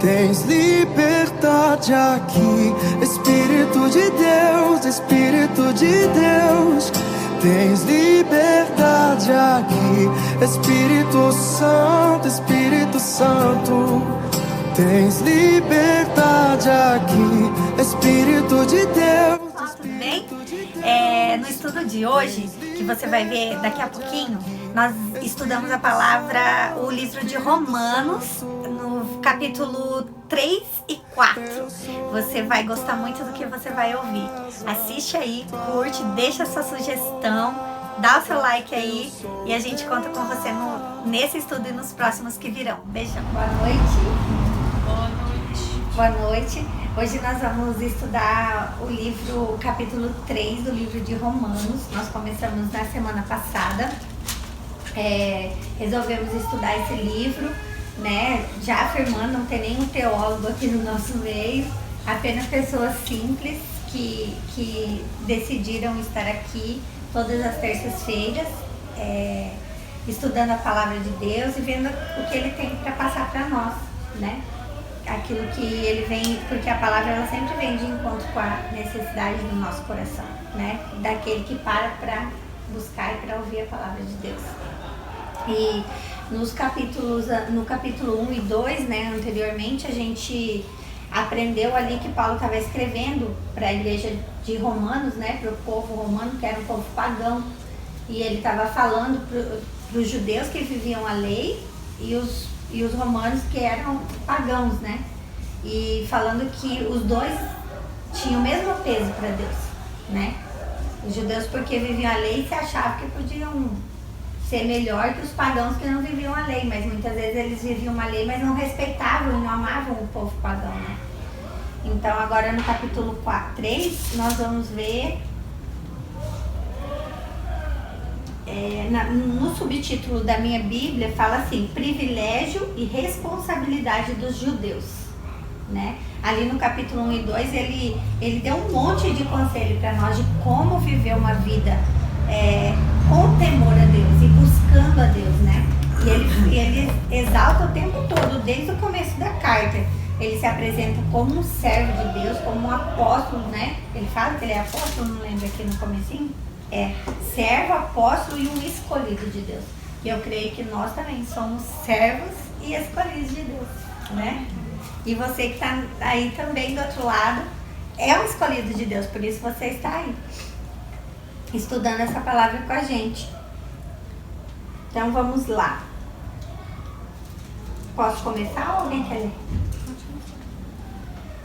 Tens liberdade aqui, Espírito de Deus, Espírito de Deus. Tens liberdade aqui, Espírito Santo, Espírito Santo. Tens liberdade aqui, Espírito de Deus. Tudo bem? No estudo de hoje, que você vai ver daqui a pouquinho, nós estudamos a palavra, o livro de Romanos, no capítulo 3 e 4. Você vai gostar muito do que você vai ouvir. Assiste aí, curte, deixa a sua sugestão, dá o seu like aí e a gente conta com você nesse estudo e nos próximos que virão. Beijão. Boa noite. Boa noite. Boa noite. Hoje nós vamos estudar o livro, o capítulo 3 do livro de Romanos. Nós começamos na semana passada. Resolvemos estudar esse livro, né? Já afirmando, não tem nenhum teólogo aqui no nosso meio, apenas pessoas simples que decidiram estar aqui todas as terças-feiras, estudando a palavra de Deus e vendo o que ele tem para passar para nós, né? Aquilo que ele vem, porque a palavra ela sempre vem de encontro com a necessidade do nosso coração, né? Daquele que para buscar e para ouvir a palavra de Deus. E no capítulo 1 e 2, né, anteriormente, a gente aprendeu ali que Paulo estava escrevendo para a igreja de Romanos, né, para o povo romano, que era um povo pagão. E ele estava falando para os judeus que viviam a lei e os romanos que eram pagãos, né? E falando que os dois tinham o mesmo peso para Deus, né? Os judeus porque viviam a lei e se achavam que podiam ser melhor que os pagãos que não viviam a lei, mas muitas vezes eles viviam uma lei, mas não respeitavam e não amavam o povo pagão, né? Então agora no capítulo 3 nós vamos ver no subtítulo da minha Bíblia fala assim: privilégio e responsabilidade dos judeus, né? Ali no capítulo 1 e 2 ele deu um monte de conselho para nós de como viver uma vida com temor a Deus e buscando a Deus, né? E ele exalta o tempo todo, desde o começo da carta. Ele se apresenta como um servo de Deus, como um apóstolo, né? Ele fala que ele é apóstolo, não lembro aqui no comecinho? Servo, apóstolo e um escolhido de Deus. E eu creio que nós também somos servos e escolhidos de Deus, né? E você que está aí também do outro lado é um escolhido de Deus, por isso você está aí estudando essa palavra com a gente. Então vamos lá. Posso começar ou alguém quer ler?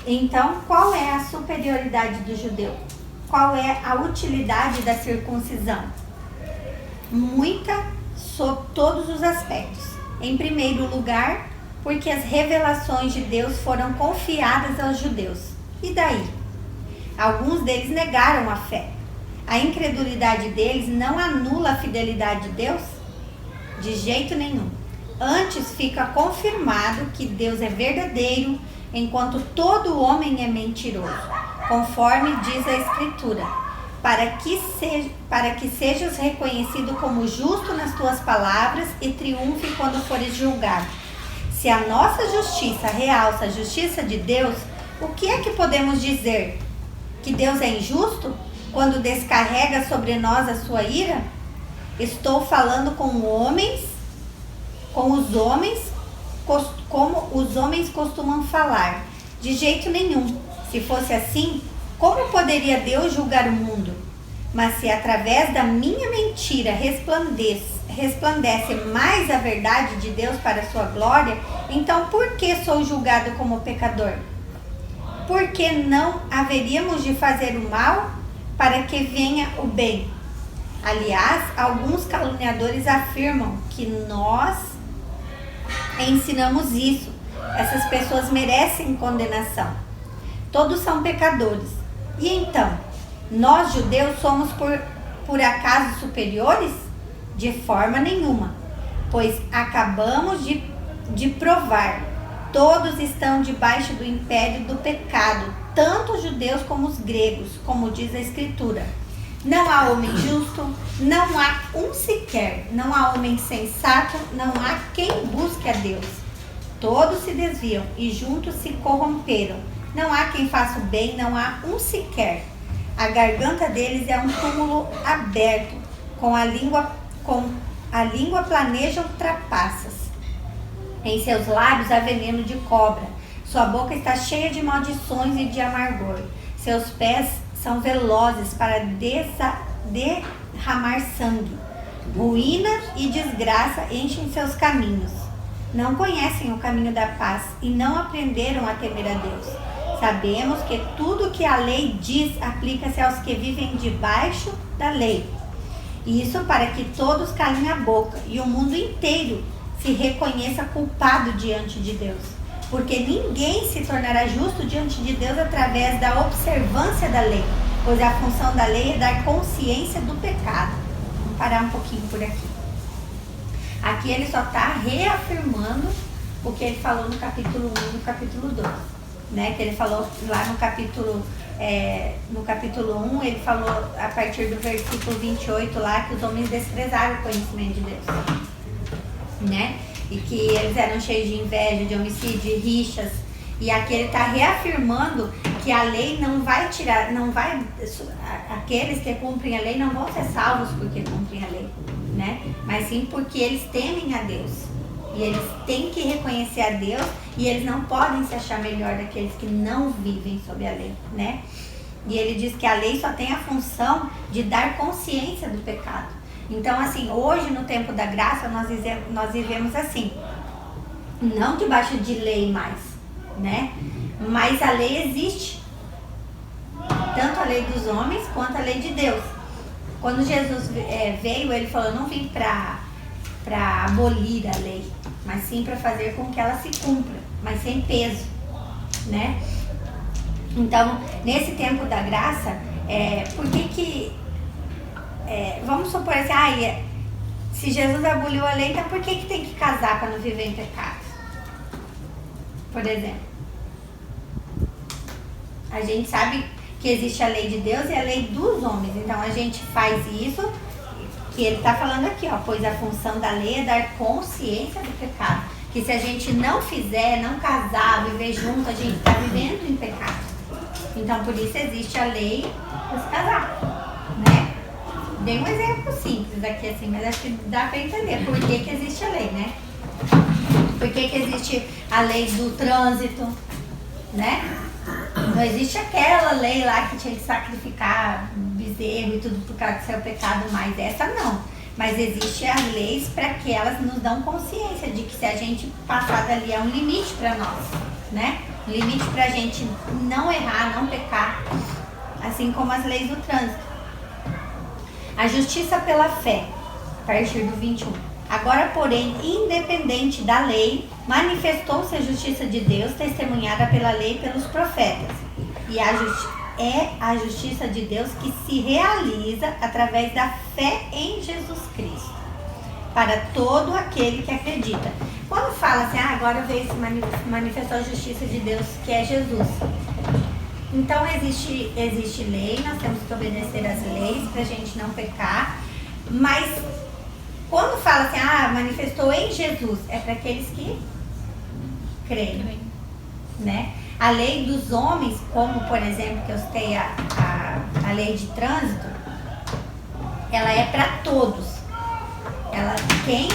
Então, qual é a superioridade do judeu? Qual é a utilidade da circuncisão? Muita, sob todos os aspectos. Em primeiro lugar, porque as revelações de Deus foram confiadas aos judeus. E daí? Alguns deles negaram a fé. A incredulidade deles não anula a fidelidade de Deus? De jeito nenhum. Antes fica confirmado que Deus é verdadeiro, enquanto todo homem é mentiroso, conforme diz a Escritura, para que sejas reconhecido como justo nas tuas palavras e triunfe quando fores julgado. Se a nossa justiça realça a justiça de Deus, o que é que podemos dizer? Que Deus é injusto quando descarrega sobre nós a sua ira? Estou falando com os homens, como os homens costumam falar. De jeito nenhum. Se fosse assim, como poderia Deus julgar o mundo? Mas se através da minha mentira resplandece mais a verdade de Deus para a sua glória, então por que sou julgado como pecador? Por que não haveríamos de fazer o mal para que venha o bem? Aliás, alguns caluniadores afirmam que nós ensinamos isso. Essas pessoas merecem condenação. Todos são pecadores. E então, nós judeus somos por acaso superiores? De forma nenhuma, pois acabamos de provar, todos estão debaixo do império do pecado, tanto os judeus como os gregos, como diz a Escritura. Não há homem justo, não há um sequer, não há homem sensato, não há quem busque a Deus. Todos se desviam e juntos se corromperam. Não há quem faça o bem, não há um sequer. A garganta deles é um túmulo aberto, com a língua planejam trapaças. Em seus lábios há veneno de cobra. Sua boca está cheia de maldições e de amargor. Seus pés são velozes para derramar sangue. Ruína e desgraça enchem seus caminhos. Não conhecem o caminho da paz e não aprenderam a temer a Deus. Sabemos que tudo que a lei diz aplica-se aos que vivem debaixo da lei. Isso para que todos calem a boca e o mundo inteiro se reconheça culpado diante de Deus. Porque ninguém se tornará justo diante de Deus através da observância da lei, pois a função da lei é dar consciência do pecado. Vamos parar um pouquinho por aqui. Aqui ele só está reafirmando o que ele falou no capítulo 1 e no capítulo 2. Né? Que ele falou lá no capítulo 1, ele falou a partir do versículo 28 lá que os homens desprezaram o conhecimento de Deus. Né? E que eles eram cheios de inveja, de homicídio, de rixas. E aqui ele está reafirmando que a lei não vai tirar, aqueles que cumprem a lei não vão ser salvos porque cumprem a lei, né? Mas sim porque eles temem a Deus. E eles têm que reconhecer a Deus e eles não podem se achar melhor daqueles que não vivem sob a lei, né? E ele diz que a lei só tem a função de dar consciência do pecado. Então, assim, hoje no tempo da graça nós vivemos assim, não debaixo de lei mais, né? Mas a lei existe, tanto a lei dos homens quanto a lei de Deus. Quando Jesus veio, ele falou, não vim para abolir a lei, mas sim para fazer com que ela se cumpra, mas sem peso, né? Então, nesse tempo da graça, por que vamos supor assim, se Jesus aboliu a lei, então por que tem que casar para não viver em pecado? Por exemplo, a gente sabe que existe a lei de Deus e a lei dos homens, então a gente faz isso, que ele está falando aqui, pois a função da lei é dar consciência do pecado, que se a gente não fizer, não casar, viver junto, a gente está vivendo em pecado. Então por isso existe a lei para se casar, né? Dei um exemplo simples aqui assim, mas acho que dá para entender por que existe a lei, né? Por que existe a lei do trânsito, né? Não existe aquela lei lá que tinha que sacrificar bezerro e tudo por causa do seu pecado, mas essa não. Mas existem as leis para que elas nos dão consciência de que se a gente passar dali é um limite para nós, né? Um limite para a gente não errar, não pecar, assim como as leis do trânsito. A justiça pela fé, a partir do 21. Agora, porém, independente da lei, manifestou-se a justiça de Deus, testemunhada pela lei e pelos profetas. E é a justiça de Deus que se realiza através da fé em Jesus Cristo, para todo aquele que acredita. Quando fala assim, agora veio se manifestou a justiça de Deus, que é Jesus. Então existe lei, nós temos que obedecer às leis para a gente não pecar, mas quando fala assim, manifestou em Jesus, é para aqueles que creem, né? A lei dos homens, como por exemplo que eu citei a lei de trânsito, ela é para todos. Quem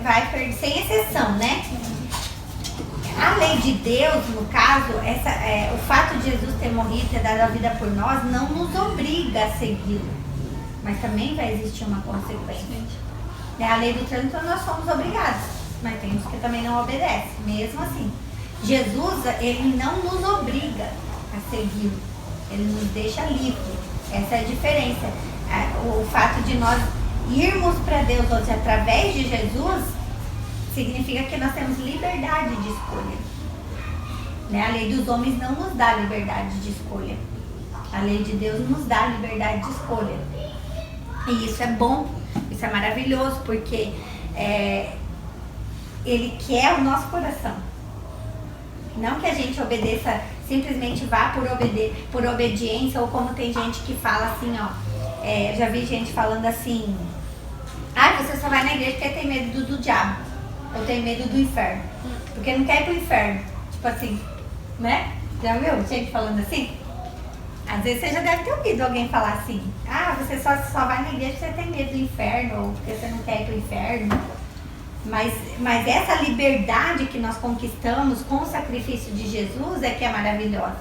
vai perder, sem exceção, né? A lei de Deus, no caso, o fato de Jesus ter morrido, ter dado a vida por nós, não nos obriga a segui-lo. Mas também vai existir uma consequência. A lei do trânsito nós somos obrigados, mas tem uns que também não obedecem, mesmo assim. Jesus, ele não nos obriga a segui-lo, ele nos deixa livre. Essa é a diferença. O fato de nós irmos para Deus hoje através de Jesus significa que nós temos liberdade de escolha. A lei dos homens não nos dá liberdade de escolha. A lei de Deus nos dá liberdade de escolha. E isso é bom, isso é maravilhoso, porque Ele quer o nosso coração. Não que a gente obedeça, simplesmente vá por obediência, ou como tem gente que fala assim, já vi gente falando assim, Ah, você só vai na igreja porque tem medo do diabo. Ou tem medo do inferno. Porque não quer ir pro inferno. Tipo assim, né? Já viu gente falando assim? Às vezes você já deve ter ouvido alguém falar assim. Ah, você só vai na igreja porque você tem medo do inferno. Ou porque você não quer ir pro inferno. Mas essa liberdade que nós conquistamos com o sacrifício de Jesus é que é maravilhosa.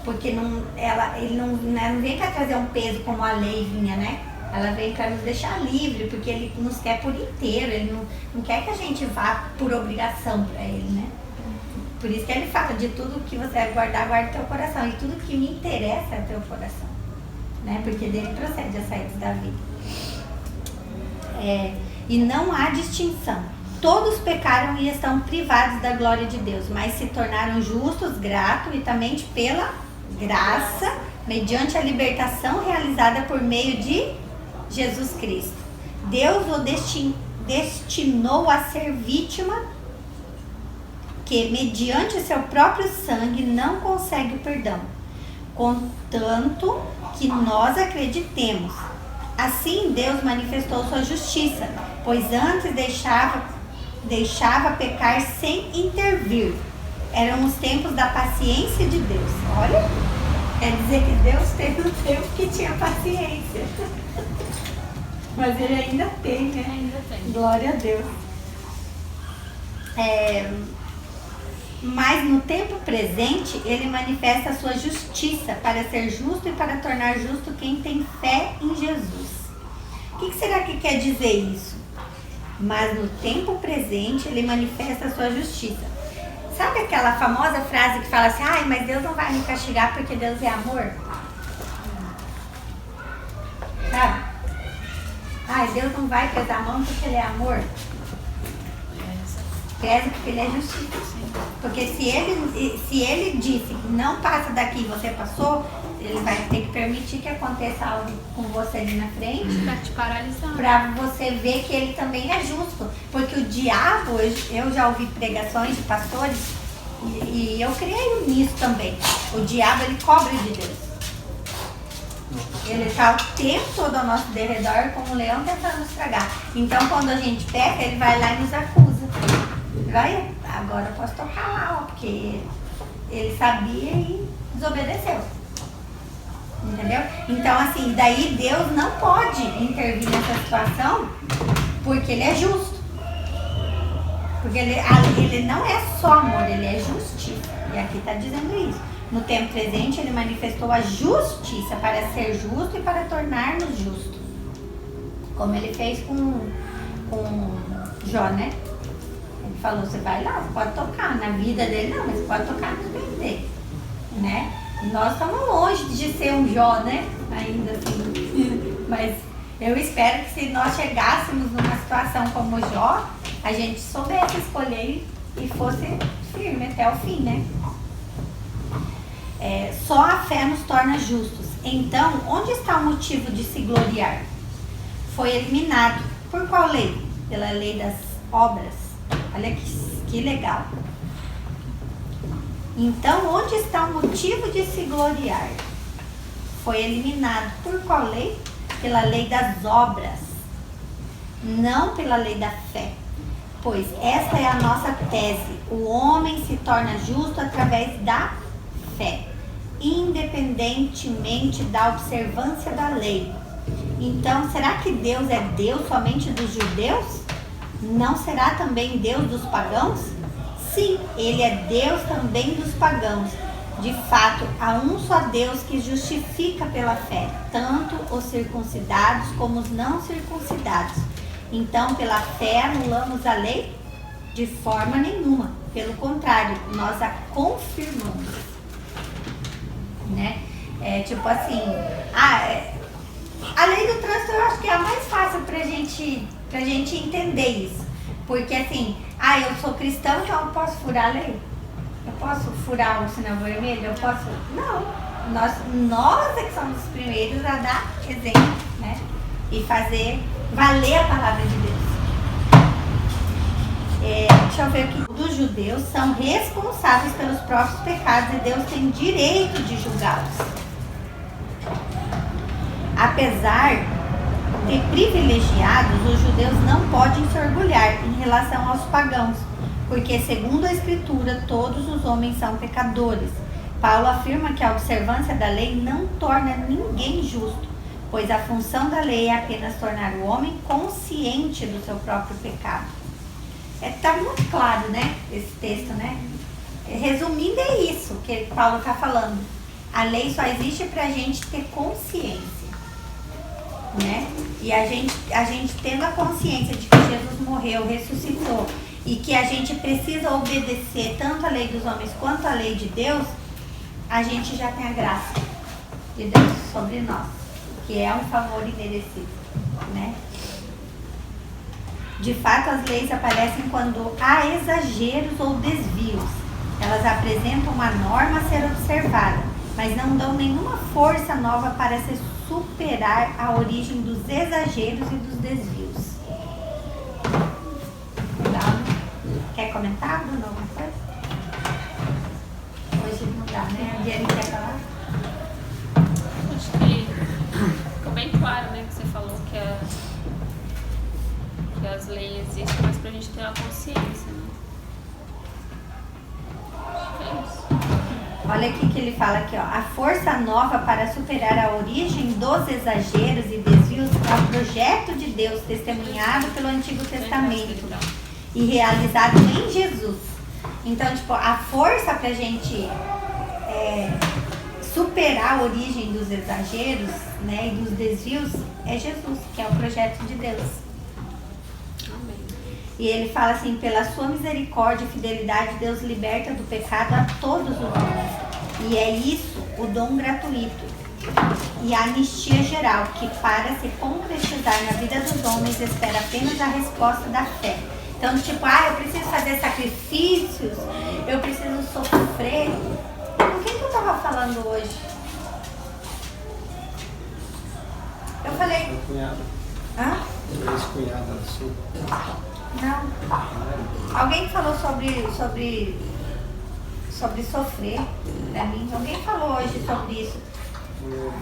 Porque ele não vem para trazer um peso como a lei vinha, né? Ela vem para nos deixar livre, porque ele nos quer por inteiro. Ele não quer que a gente vá por obrigação para ele, né? Por isso que ele fala de tudo que você vai guardar, guarda teu coração. E tudo que me interessa é teu coração, né? Porque dele procede as saídas da vida. E não há distinção. Todos pecaram e estão privados da glória de Deus, mas se tornaram justos gratuitamente pela graça, mediante a libertação realizada por meio de Jesus Cristo. Deus o destinou a ser vítima que, mediante seu próprio sangue, não consegue o perdão, contanto que nós acreditemos. Assim, Deus manifestou sua justiça, pois antes deixava pecar sem intervir. Eram os tempos da paciência de Deus. Olha, quer dizer que Deus teve um tempo que tinha paciência. Mas ele ainda tem, né? Ainda tem. Glória a Deus. Mas no tempo presente, ele manifesta a sua justiça para ser justo e para tornar justo quem tem fé em Jesus. O que será que quer dizer isso? Mas no tempo presente, ele manifesta a sua justiça. Sabe aquela famosa frase que fala assim, ai, mas Deus não vai me castigar porque Deus é amor? Sabe? Ai, Deus não vai pesar a mão porque ele é amor? Pesa porque ele é justiça. Porque se ele disse que não passa daqui e você passou, ele vai ter que permitir que aconteça algo com você ali na frente. Pra te paralisar. Pra você ver que ele também é justo. Porque o diabo, eu já ouvi pregações de pastores e eu creio nisso também. O diabo, ele cobra de Deus. Ele está o tempo todo ao nosso derredor como um leão tentando nos tragar. Então quando a gente peca, ele vai lá e nos acusa. Vai, agora eu posso tocar lá, ó, porque ele sabia e desobedeceu. Entendeu? Então assim, daí Deus não pode intervir nessa situação porque ele é justo. Porque ele não é só amor, ele é justiça. E aqui está dizendo isso. No tempo presente, ele manifestou a justiça para ser justo e para tornar-nos justos. Como ele fez com Jó, né? Ele falou, você vai lá, você pode tocar. Na vida dele não, mas você pode tocar no tempo dele. Né? Nós estamos longe de ser um Jó, né? Ainda assim. Mas eu espero que se nós chegássemos numa situação como Jó, a gente soubesse escolher e fosse firme até o fim, né? Só a fé nos torna justos. Então, onde está o motivo de se gloriar? Foi eliminado. Por qual lei? Pela lei das obras. Olha que legal. Então, onde está o motivo de se gloriar? Foi eliminado. Por qual lei? Pela lei das obras. Não pela lei da fé. Pois esta é a nossa tese. O homem se torna justo através da fé, independentemente da observância da lei. Então, será que Deus é Deus somente dos judeus? Não será também Deus dos pagãos? Sim, ele é Deus também dos pagãos. De fato, há um só Deus que justifica pela fé, tanto os circuncidados como os não circuncidados. Então, pela fé anulamos a lei? De forma nenhuma. Pelo contrário, nós a confirmamos. Né? Tipo assim, a lei do trânsito eu acho que é a mais fácil pra gente entender isso. Porque assim, eu sou cristão, então eu posso furar a lei? Eu posso furar o sinal vermelho? Eu posso? Não. Nós é que somos os primeiros a dar exemplo, né? E fazer valer a palavra de Deus. Deixa eu ver aqui. Os judeus são responsáveis pelos próprios pecados e Deus tem direito de julgá-los. Apesar de privilegiados, os judeus não podem se orgulhar em relação aos pagãos, porque, segundo a Escritura, todos os homens são pecadores. Paulo afirma que a observância da lei não torna ninguém justo, pois a função da lei é apenas tornar o homem consciente do seu próprio pecado. Está muito claro, né, esse texto, né? Resumindo, é isso que Paulo está falando. A lei só existe para a gente ter consciência, né? E a gente tendo a consciência de que Jesus morreu, ressuscitou, e que a gente precisa obedecer tanto a lei dos homens quanto a lei de Deus, a gente já tem a graça de Deus sobre nós, que é um favor imerecido, né? De fato, as leis aparecem quando há exageros ou desvios. Elas apresentam uma norma a ser observada, mas não dão nenhuma força nova para se superar a origem dos exageros e dos desvios. Legal, né? Quer comentar, Bruno, alguma coisa? Hoje não dá, né? A Diane quer falar? Acho que ficou bem claro, né, que você falou que as leis existem, mas pra gente ter uma consciência, né? Acho que é isso. Olha aqui que ele fala aqui, ó. A força nova para superar a origem dos exageros e desvios é o projeto de Deus testemunhado pelo Antigo Testamento e realizado em Jesus. Então, tipo, a força pra gente superar a origem dos exageros, né, e dos desvios é Jesus, que é o projeto de Deus. Amém. E ele fala assim, pela sua misericórdia e fidelidade, Deus liberta do pecado a todos os homens. E é isso, o dom gratuito e a anistia geral, que para se concretizar na vida dos homens, espera apenas a resposta da fé. Então, tipo, eu preciso fazer sacrifícios, eu preciso sofrer. Com quem que eu tava falando hoje? Eu falei... Meu cunhado. Hã? Ex-cunhada sua. Não. Alguém falou sobre sofrer pra mim. Alguém falou hoje sobre isso. O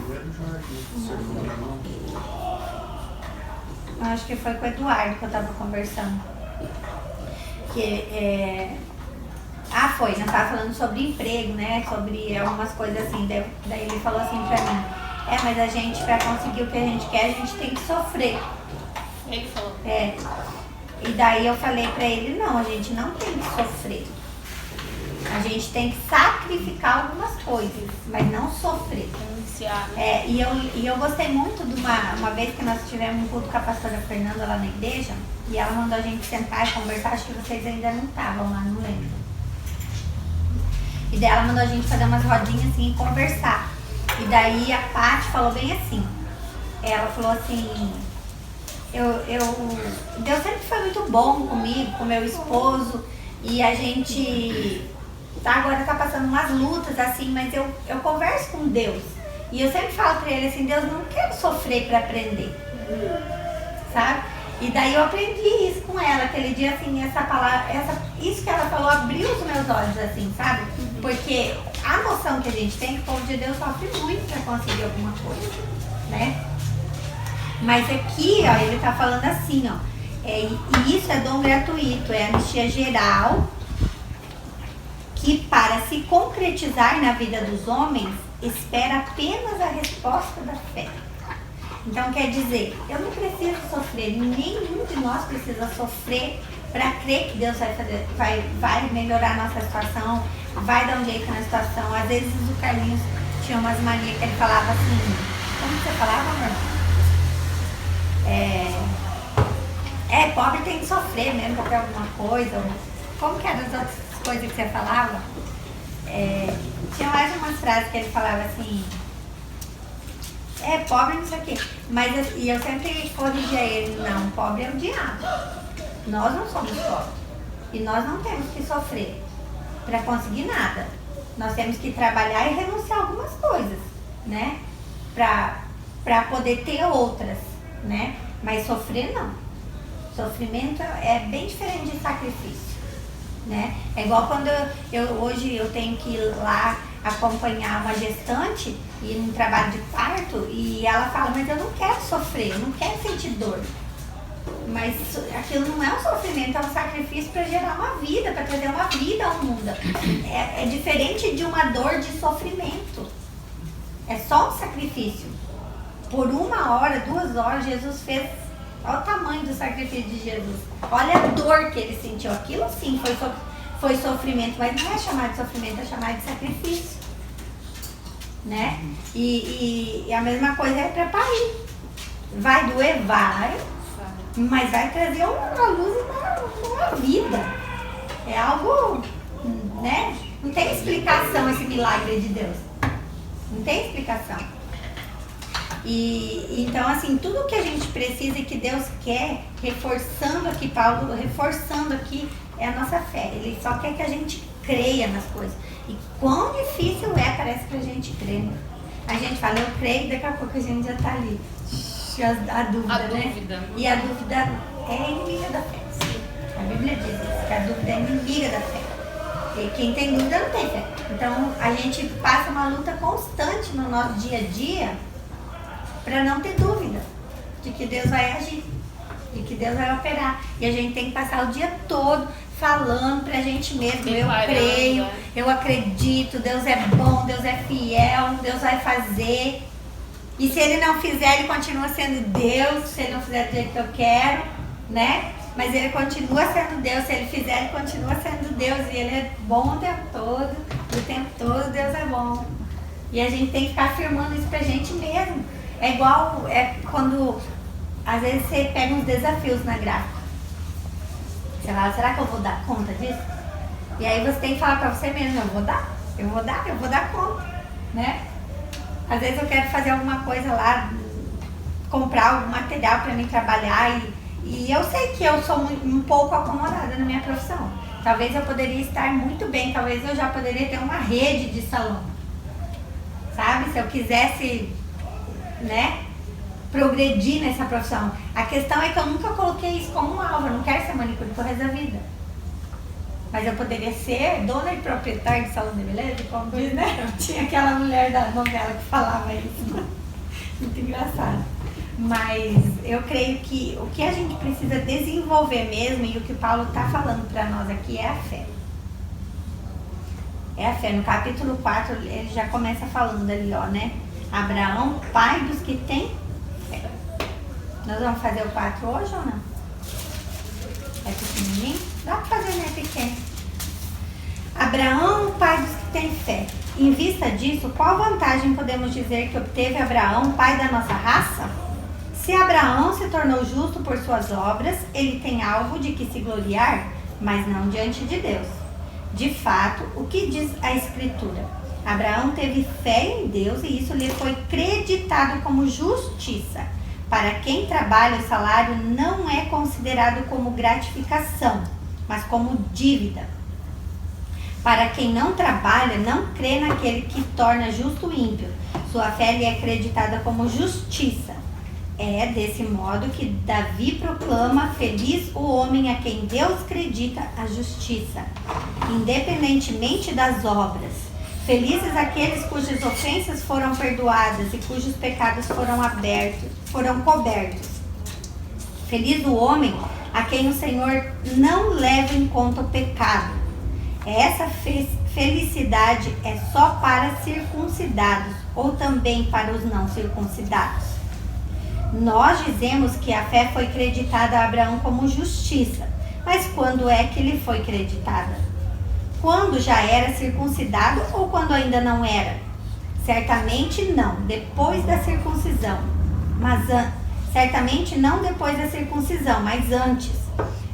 Jardim, Eu acho que foi com o Eduardo que eu tava conversando. Foi, nós tava falando sobre emprego, né? Sobre algumas coisas assim. Daí ele falou assim pra mim, mas a gente, pra conseguir o que a gente quer, a gente tem que sofrer. Ele falou. E daí eu falei pra ele, não, a gente não tem que sofrer. A gente tem que sacrificar algumas coisas, mas não sofrer. Renunciar, né? E eu gostei muito de uma vez que nós tivemos um culto com a pastora Fernanda lá na igreja, e ela mandou a gente sentar e conversar, acho que vocês ainda não estavam lá, não lembro. E daí ela mandou a gente fazer umas rodinhas assim e conversar. E daí a Paty falou bem assim, ela falou assim, Deus sempre foi muito bom comigo, com meu esposo, e a gente agora tá passando umas lutas assim, mas eu converso com Deus. E eu sempre falo pra ele assim, Deus, não quero sofrer pra aprender. Sabe? E daí eu aprendi isso com ela, aquele dia assim, essa palavra, isso que ela falou abriu os meus olhos assim, sabe? Porque a noção que a gente tem, que o povo de Deus sofre muito pra conseguir alguma coisa, né? Mas aqui, ó, ele tá falando assim, ó, e isso é dom gratuito, é anistia geral, que para se concretizar na vida dos homens, espera apenas a resposta da fé. Então quer dizer, eu não preciso sofrer, nenhum de nós precisa sofrer para crer que Deus vai melhorar a nossa situação, vai dar um jeito na situação. Às vezes o Carlinhos tinha umas manias que ele falava assim, como você falava, amor? Pobre tem que sofrer mesmo para ter alguma coisa. Como que eram as outras coisas que você falava? Tinha mais umas frases que ele falava assim, pobre não sei o quê. E eu sempre corrigia ele, não, pobre é o diabo. Nós não somos pobres. E nós não temos que sofrer para conseguir nada. Nós temos que trabalhar e renunciar a algumas coisas, né? Para poder ter outras, né? Mas sofrer não. Sofrimento é bem diferente de sacrifício, né? É igual quando hoje eu tenho que ir lá acompanhar uma gestante e num trabalho de parto e ela fala, mas eu não quero sofrer, eu não quero sentir dor. Mas aquilo não é um sofrimento, é um sacrifício para gerar uma vida, para trazer uma vida ao mundo. É diferente de uma dor de sofrimento. É só um sacrifício. Por 1 hora, 2 horas, Jesus fez. Olha o tamanho do sacrifício de Jesus. Olha a dor que ele sentiu. Aquilo sim foi sofrimento, mas não é chamado de sofrimento, é chamado de sacrifício. Né? E a mesma coisa é para parir. Vai doer? Vai. Mas vai trazer uma luz e uma vida. É algo, né? Não tem explicação esse milagre de Deus. Não tem explicação. E então, assim, tudo que a gente precisa e que Deus quer, reforçando aqui, Paulo, reforçando aqui, é a nossa fé. Ele só quer que a gente creia nas coisas. E quão difícil parece pra gente crer. Né? A gente fala, eu creio, daqui a pouco a gente já tá ali. A dúvida, né? E a dúvida é inimiga da fé. A Bíblia diz isso, que a dúvida é inimiga da fé. E quem tem dúvida não tem fé. Então a gente passa uma luta constante no nosso dia a dia para não ter dúvida de que Deus vai agir, de que Deus vai operar. E a gente tem que passar o dia todo falando pra gente mesmo, eu creio, eu acredito, Deus é bom, Deus é fiel, Deus vai fazer. E se ele não fizer, ele continua sendo Deus, se ele não fizer do jeito que eu quero, né? Mas ele continua sendo Deus, se ele fizer, ele continua sendo Deus. E ele é bom o tempo todo, e o tempo todo Deus é bom. E a gente tem que ficar afirmando isso pra gente mesmo. É igual quando, às vezes, você pega uns desafios na gráfica. Você fala, será que eu vou dar conta disso? E aí você tem que falar pra você mesmo, eu vou dar conta, né? Às vezes eu quero fazer alguma coisa lá, comprar algum material para mim trabalhar e eu sei que eu sou um pouco acomodada na minha profissão. Talvez eu poderia estar muito bem, talvez eu já poderia ter uma rede de salão. Sabe? Se eu quisesse, né, progredir nessa profissão. A questão é que eu nunca coloquei isso como um alvo, eu não quero ser manicure pro resto da vida. Mas eu poderia ser dona e proprietária de salão de beleza, como diz, né? Tinha aquela mulher da novela que falava isso. Muito engraçado. Mas eu creio que o que a gente precisa desenvolver mesmo, e o que o Paulo está falando para nós aqui, é a fé. É a fé. No capítulo 4, ele já começa falando ali, ó, né? Abraão, pai dos que têm fé. Nós vamos fazer o 4 hoje ou não? É pequenininho? Dá para fazer, né, pequeno? Abraão, pai dos que têm fé. Em vista disso, qual vantagem podemos dizer que obteve Abraão, pai da nossa raça? Se Abraão se tornou justo por suas obras, ele tem algo de que se gloriar, mas não diante de Deus. De fato, o que diz a Escritura? Abraão teve fé em Deus e isso lhe foi creditado como justiça. Para quem trabalha, o salário não é considerado como gratificação, mas como dívida. Para quem não trabalha, não crê naquele que torna justo o ímpio. Sua fé lhe é acreditada como justiça. É desse modo que Davi proclama: feliz o homem a quem Deus acredita a justiça, independentemente das obras. Felizes aqueles cujas ofensas foram perdoadas e cujos pecados foram cobertos. Feliz o homem a quem o Senhor não leva em conta o pecado. Essa felicidade é só para circuncidados ou também para os não circuncidados? Nós dizemos que a fé foi creditada a Abraão como justiça, mas quando é que lhe foi creditada? Quando já era circuncidado ou quando ainda não era? Certamente não, depois da circuncisão. Certamente não depois da circuncisão, mas antes.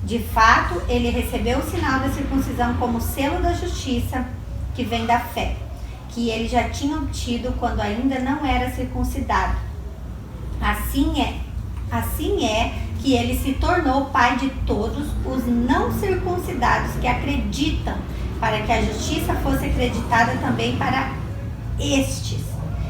De fato, ele recebeu o sinal da circuncisão como selo da justiça que vem da fé, que ele já tinha obtido quando ainda não era circuncidado. Assim é que ele se tornou pai de todos os não circuncidados que acreditam, para que a justiça fosse acreditada também para estes.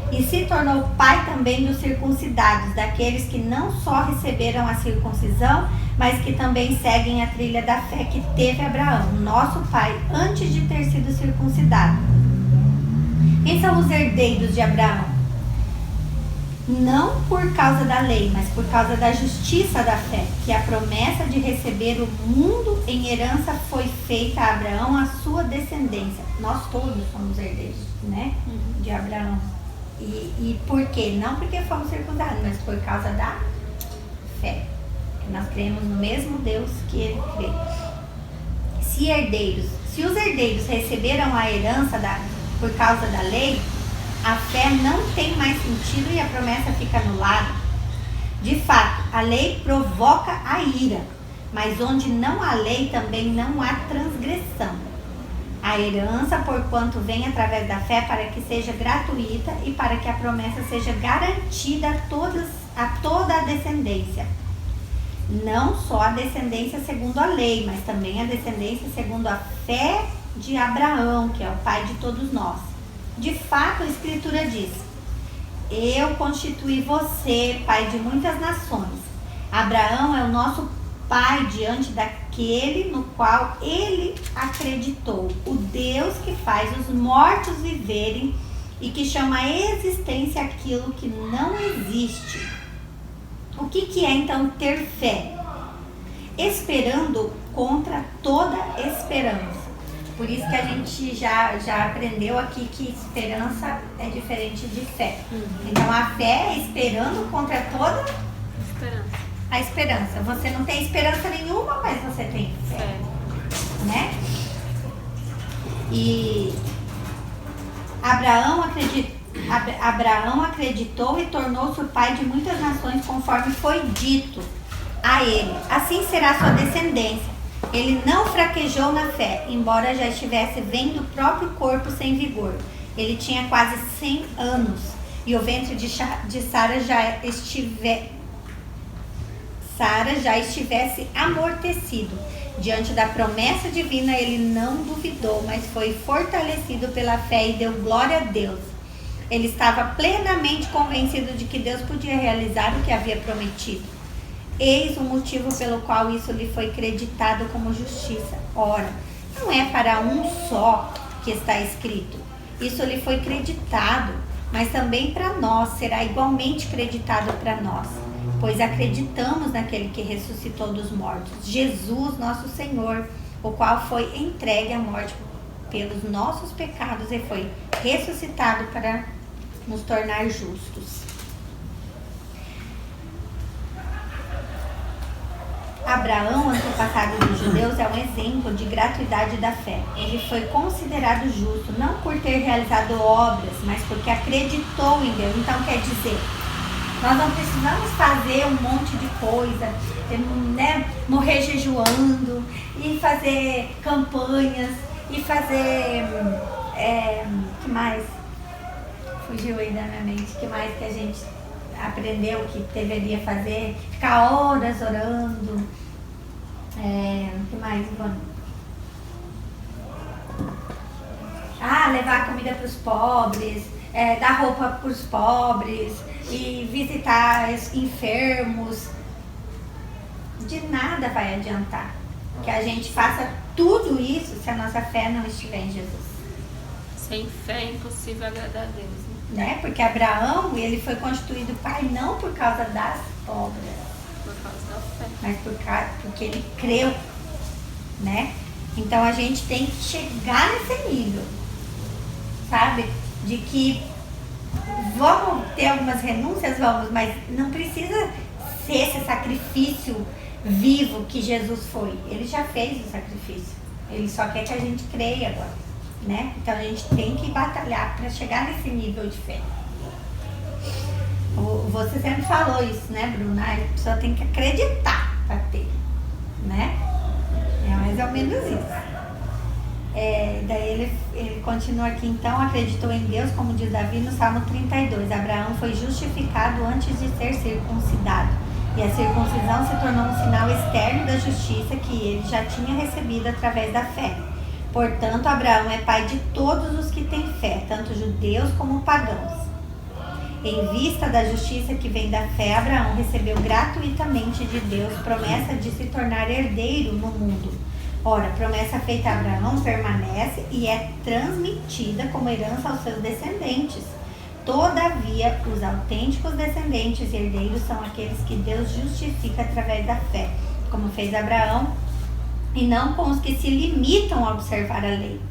E se tornou pai também dos circuncidados, daqueles que não só receberam a circuncisão, mas que também seguem a trilha da fé que teve Abraão, nosso pai, antes de ter sido circuncidado. Quem são os herdeiros de Abraão? Não por causa da lei, mas por causa da justiça da fé, que a promessa de receber o mundo em herança foi feita a Abraão, a sua descendência. Nós todos somos herdeiros, né? De Abraão. E por quê? Não porque fomos circuncidados, mas por causa da fé. Nós cremos no mesmo Deus que ele crê. Se os herdeiros receberam a herança por causa da lei, a fé não tem mais sentido e a promessa fica anulada. De fato, a lei provoca a ira, mas onde não há lei também não há transgressão. A herança, porquanto vem através da fé, para que seja gratuita e para que a promessa seja garantida a toda a descendência. Não só a descendência segundo a lei, mas também a descendência segundo a fé de Abraão, que é o pai de todos nós. De fato, a Escritura diz: eu constituí você pai de muitas nações. Abraão é o nosso pai diante daquele no qual ele acreditou, o Deus que faz os mortos viverem e que chama a existência aquilo que não existe. O que é então ter fé? Esperando contra toda esperança. Por isso que a gente já aprendeu aqui que esperança é diferente de fé. Então a fé é esperando contra toda a esperança. Você não tem esperança nenhuma, mas você tem fé. Né? E Abraão acreditou e tornou-se o pai de muitas nações, conforme foi dito a ele. Assim será sua descendência. Ele não fraquejou na fé, embora já estivesse vendo o próprio corpo sem vigor. Ele tinha quase 100 anos e o ventre de Sara já estivesse amortecido. Diante da promessa divina, ele não duvidou, mas foi fortalecido pela fé e deu glória a Deus. Ele estava plenamente convencido de que Deus podia realizar o que havia prometido. Eis o motivo pelo qual isso lhe foi creditado como justiça. Ora, não é para um só que está escrito. Isso lhe foi creditado, mas também para nós será igualmente creditado para nós, pois acreditamos naquele que ressuscitou dos mortos, Jesus, nosso Senhor, o qual foi entregue à morte pelos nossos pecados e foi ressuscitado para nos tornar justos. Abraão, antepassado dos judeus, é um exemplo de gratuidade da fé. Ele foi considerado justo, não por ter realizado obras, mas porque acreditou em Deus. Então, quer dizer, nós não precisamos fazer um monte de coisa, né? Morrer jejuando, e fazer campanhas, e fazer... que mais? Fugiu aí da minha mente. Que mais que a gente aprendeu que deveria fazer? Ficar horas orando. Que mais, Ivone? Levar comida para os pobres, dar roupa para os pobres e visitar enfermos. De nada vai adiantar que a gente faça tudo isso se a nossa fé não estiver em Jesus. Sem fé é impossível agradar a Deus, né? Porque Abraão, ele foi constituído pai não por causa das obras, por causa da fé, mas porque ele creu, né? Então a gente tem que chegar nesse nível, sabe? De que vamos ter algumas renúncias, mas não precisa ser esse sacrifício vivo que Jesus foi. Ele já fez o sacrifício, ele só quer que a gente creia agora, né? Então a gente tem que batalhar para chegar nesse nível de fé. Você sempre falou isso, né, Bruna? A pessoa tem que acreditar para ter, né? É mais ou menos isso. Daí ele continua aqui, então, acreditou em Deus, como diz Davi no Salmo 32. Abraão foi justificado antes de ser circuncidado, e a circuncisão se tornou um sinal externo da justiça que ele já tinha recebido através da fé. Portanto, Abraão é pai de todos os que têm fé, tanto judeus como pagãos. Em vista da justiça que vem da fé, Abraão recebeu gratuitamente de Deus promessa de se tornar herdeiro no mundo, Ora, a promessa feita a Abraão permanece e é transmitida como herança aos seus descendentes. Todavia, os autênticos descendentes e herdeiros são aqueles que Deus justifica através da fé, como fez Abraão, e não com os que se limitam a observar a lei.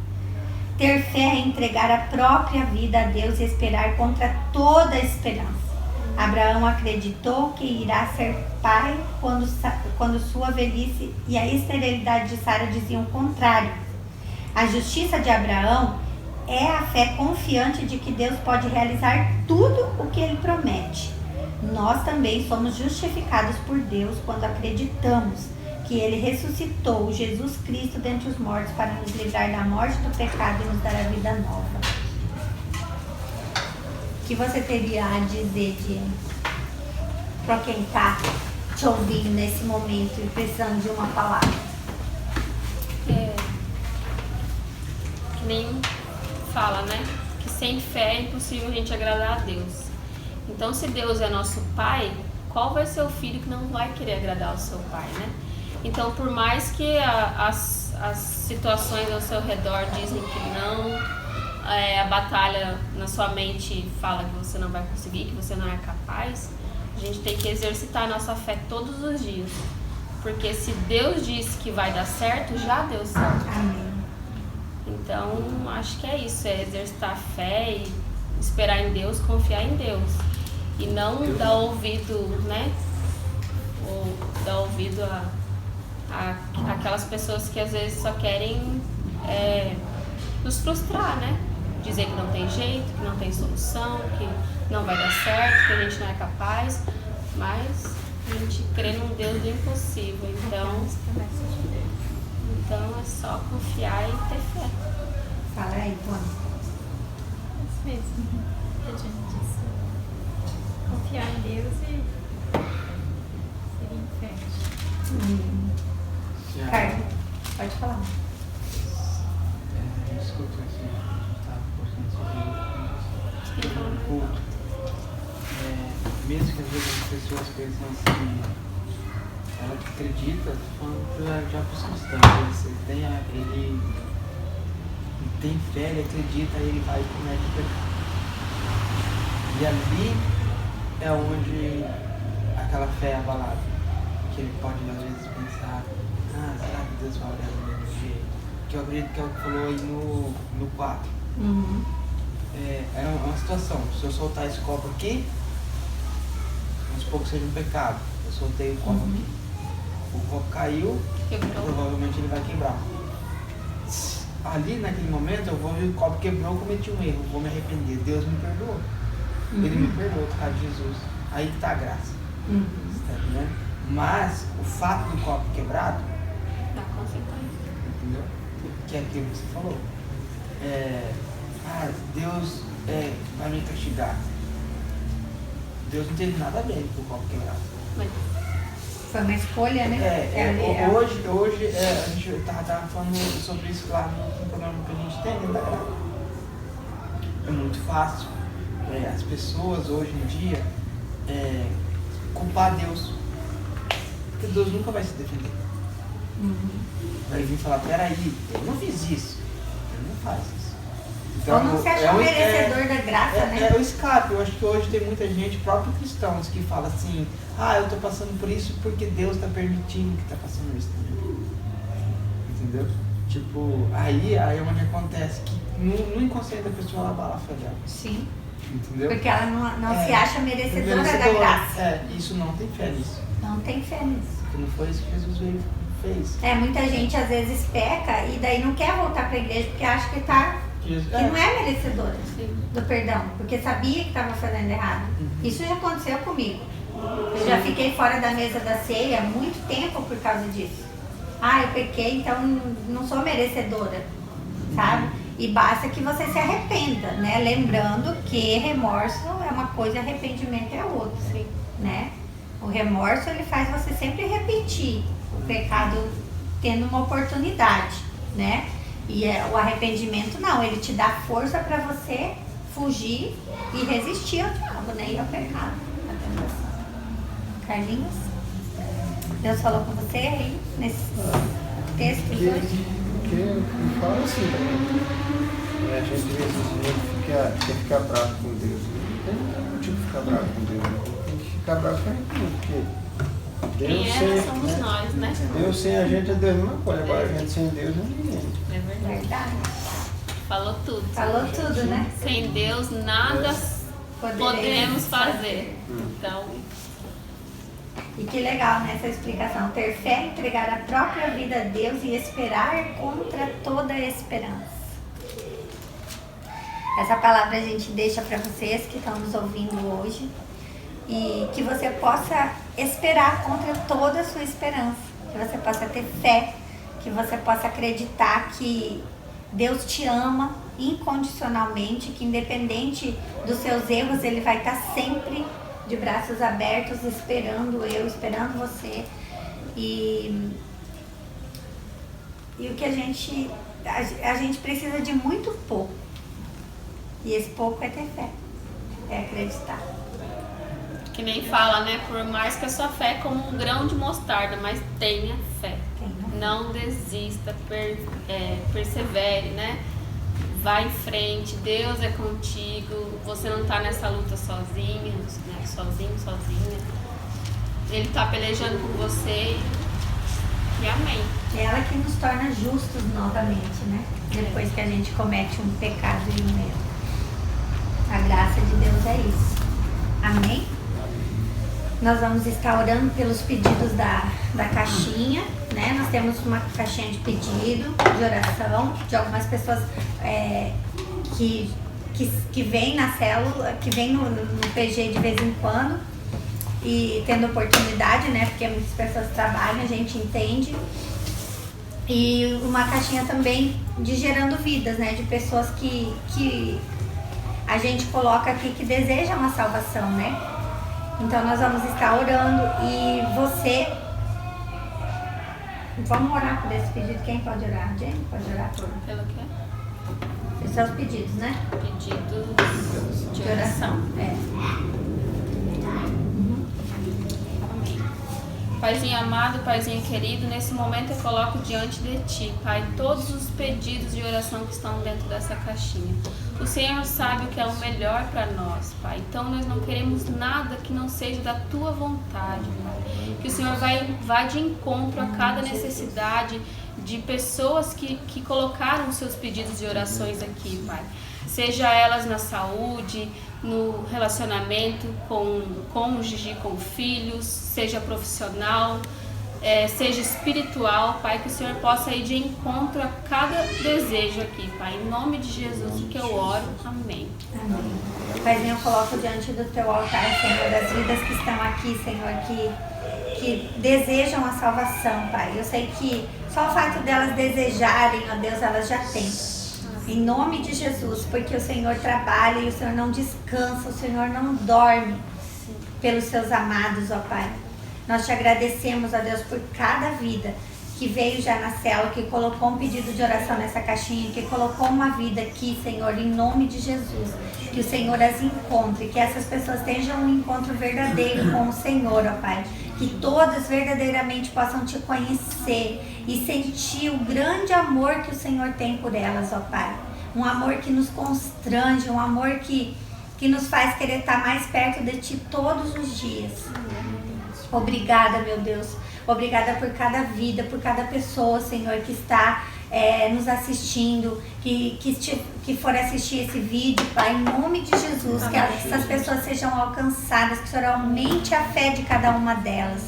Ter fé é entregar a própria vida a Deus e esperar contra toda esperança. Abraão acreditou que irá ser pai quando sua velhice e a esterilidade de Sara diziam o contrário. A justiça de Abraão é a fé confiante de que Deus pode realizar tudo o que ele promete. Nós também somos justificados por Deus quando acreditamos que ele ressuscitou Jesus Cristo dentre os mortos para nos livrar da morte do pecado e nos dar a vida nova. O que você teria a dizer para quem está te ouvindo nesse momento e precisando de uma palavra? Que nem fala, né? Que sem fé é impossível a gente agradar a Deus. Então, se Deus é nosso pai, qual vai ser o filho que não vai querer agradar o seu pai, né? Então, por mais que as situações ao seu redor dizem que não, a batalha na sua mente fala que você não vai conseguir, que você não é capaz, a gente tem que exercitar a nossa fé todos os dias. Porque se Deus disse que vai dar certo, já deu certo. Amém. Então, acho que é isso, é exercitar a fé e esperar em Deus, confiar em Deus. E não dar ouvido, né? Ou dar ouvido a aquelas pessoas que às vezes só querem nos frustrar, né? Dizer que não tem jeito, que não tem solução, que não vai dar certo, que a gente não é capaz. Mas a gente crê num Deus do impossível. Então é só confiar e ter fé. Fala aí, Tony. Isso mesmo. A gente disse. Confiar em Deus e ser em fé. Carlos, pode falar. Escuta assim, tá postando sobre o culto. Mesmo que às vezes as pessoas pensam assim, ela acredita, falando já para os cristãos, ele tem fé, ele acredita, ele vai e comete o pecado. E ali é onde aquela fé é abalada. Que ele pode às vezes pensar, será que Deus vai olhar do mesmo jeito? Que eu acredito que é o que falou aí no 4. Uhum. É uma situação, se eu soltar esse copo aqui, vamos supor que seja um pecado. Eu soltei o copo aqui. O copo caiu, provavelmente ele vai quebrar. Ali naquele momento eu vou ver o copo quebrou, eu cometi um erro, vou me arrepender. Deus me perdoou. Ele me perdoou por causa de Jesus. Aí que está a graça. Tá entendendo? Mas o fato do copo quebrado, Dá consequência. entendeu? Que é aquilo que você falou. Deus vai me castigar. Deus não teve nada a ver com o copo quebrado. Foi uma escolha, né? Hoje a gente estava falando sobre isso lá no programa que a gente tem dentro da grava. É muito fácil as pessoas hoje em dia culpar Deus. Porque Deus nunca vai se defender. Vai vir falar, peraí, eu não fiz isso. Ele não faz isso. Então, ou não se acha merecedor da graça, né? É o escape. Eu acho que hoje tem muita gente, próprios cristãos, que fala assim, eu estou passando por isso porque Deus está permitindo que está passando isso também. Entendeu? Tipo, aí é onde acontece que no inconsciente da pessoa ela abala a fé dela. Sim. Entendeu? Porque ela não se acha merecedora da graça. Isso não tem fé nisso. Não tem fé nisso. Porque não foi isso que Jesus veio fez. Muita gente às vezes peca e daí não quer voltar para a igreja porque acha que não é merecedora do perdão, porque sabia que estava fazendo errado. Isso já aconteceu comigo. Eu já fiquei fora da mesa da ceia há muito tempo por causa disso. Eu pequei, então não sou merecedora, sabe? E basta que você se arrependa, né? Lembrando que remorso é uma coisa e arrependimento é outra, né? O remorso ele faz você sempre repetir o pecado tendo uma oportunidade, né? E o arrependimento não, ele te dá força para você fugir e resistir ao diabo, né? E ao pecado, à tentação. Carlinhos? Deus falou com você aí? textos hoje? Porque ele fala assim também. A gente quer ficar bravo com Deus. Não tem motivo de ficar bravo com Deus. Tem que ficar bravo com a gente mesmo, porque Quem Deus é, sem, somos nós, né? Deus sem a gente é Deus mesma coisa. Agora a gente sem Deus é ninguém. É verdade. Verdade. Falou tudo. Falou tudo, né? Sem Deus, nada podemos fazer. Então, E que legal nessa explicação. Ter fé, entregar a própria vida a Deus e esperar contra toda esperança. Essa palavra a gente deixa para vocês que estão nos ouvindo hoje. E que você possa esperar contra toda a sua esperança. Que você possa ter fé. Que você possa acreditar que Deus te ama incondicionalmente. Que independente dos seus erros, Ele vai estar sempre de braços abertos, esperando esperando você. E o que a gente precisa de muito pouco. E esse pouco é ter fé, é acreditar. que nem fala, né? Por mais que a sua fé é como um grão de mostarda, mas tenha fé. Não desista, persevere, né? Vai em frente, Deus é contigo, você não tá nessa luta sozinho, né? Sozinha. Ele tá pelejando com você e amém. É ela que nos torna justos novamente, né? Depois que a gente comete um pecado e um erro. A graça de Deus é isso. Amém? Nós vamos estar orando pelos pedidos da caixinha, né? Nós temos uma caixinha de pedido, de oração, de algumas pessoas que vêm na célula, que vêm no PG de vez em quando e tendo oportunidade, né? Porque muitas pessoas trabalham, a gente entende. E uma caixinha também de gerando vidas, né? De pessoas que a gente coloca aqui que desejam a salvação, né? Então nós vamos estar orando e você... Vamos orar por esse pedido. Quem pode orar? Jenny pode orar por... Pelo quê? Esses são os pedidos, né? Pedidos de oração. Amém. Paizinho amado, Paizinho querido, nesse momento eu coloco diante de Ti, Pai, todos os pedidos de oração que estão dentro dessa caixinha. O Senhor sabe o que é o melhor para nós, Pai. Então nós não queremos nada que não seja da Tua vontade, Pai. Que o Senhor vá de encontro a cada necessidade de pessoas que colocaram os seus pedidos de orações aqui, Pai. Seja elas na saúde, no relacionamento com o cônjuge, com filhos, seja profissional, seja espiritual, Pai, que o Senhor possa ir de encontro a cada desejo aqui, Pai. Em nome de Jesus que eu oro. Amém. Amém. Paizinho, eu coloco diante do Teu altar, Senhor, das vidas que estão aqui, Senhor, que desejam a salvação, Pai. Eu sei que só o fato delas desejarem, ó Deus, elas já têm. Em nome de Jesus, porque o Senhor trabalha e o Senhor não descansa, o Senhor não dorme pelos seus amados, ó Pai. Nós te agradecemos, ó Deus, por cada vida que veio já na célula, que colocou um pedido de oração nessa caixinha, que colocou uma vida aqui, Senhor, em nome de Jesus. Que o Senhor as encontre, que essas pessoas tenham um encontro verdadeiro com o Senhor, ó Pai. Que todas verdadeiramente possam te conhecer e sentir o grande amor que o Senhor tem por elas, ó Pai. Um amor que nos constrange, um amor que nos faz querer estar mais perto de Ti todos os dias. Obrigada, meu Deus. Obrigada por cada vida, por cada pessoa, Senhor, que está nos assistindo, que for assistir esse vídeo, Pai, em nome de Jesus, que essas pessoas sejam alcançadas, que o Senhor aumente a fé de cada uma delas.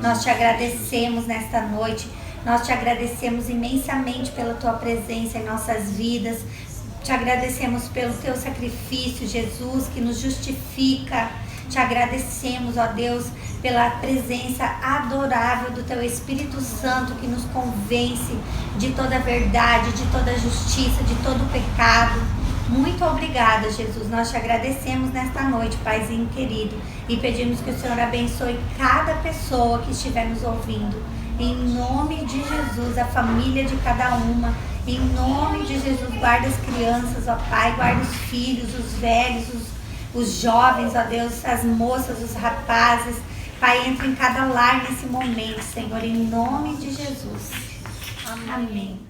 Nós te agradecemos nesta noite, nós te agradecemos imensamente pela Tua presença em nossas vidas, te agradecemos pelo Teu sacrifício, Jesus, que nos justifica. Te agradecemos, ó Deus, pela presença adorável do Teu Espírito Santo que nos convence de toda a verdade, de toda a justiça, de todo o pecado. Muito obrigada, Jesus. Nós te agradecemos nesta noite, Paizinho querido, e pedimos que o Senhor abençoe cada pessoa que estiver nos ouvindo. Em nome de Jesus, a família de cada uma. Em nome de Jesus, guarda as crianças, ó Pai, guarda os filhos, os velhos, os jovens, ó Deus, as moças, os rapazes. Pai, entra em cada lar nesse momento, Senhor, em nome de Jesus. Amém. Amém.